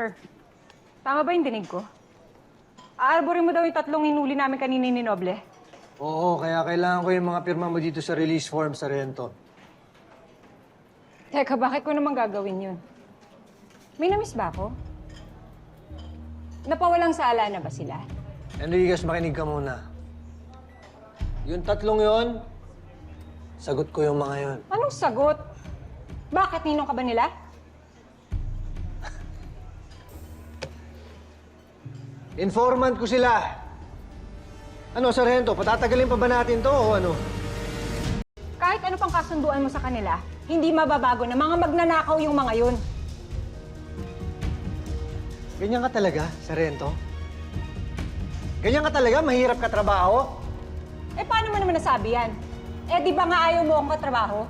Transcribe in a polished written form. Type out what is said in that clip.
Sir, tama ba yung dinig ko? Aarborin mo daw yung 3 hinuli namin kanina ni Noble. Oo, kaya kailangan ko yung mga pirma mo dito sa release form sa Rento. Teka, bakit ko naman gagawin yun? May namiss ba ako? Napawalang sala na ba sila? Enriquez, makinig ka muna. Yung 3 yon, sagot ko yung mga yon. Anong sagot? Bakit? Ninong ka ba nila? Informant ko sila. Ano, Sargento, patatagalin pa ba natin to o ano? Kahit ano pang kasunduan mo sa kanila, hindi mababago na mga magnanakaw yung mga yun. Ganyan ka talaga, Sargento? Ganyan ka talaga? Mahirap ka trabaho? Eh, paano mo naman nasabi yan? Eh, di ba nga ayaw mo akong katrabaho?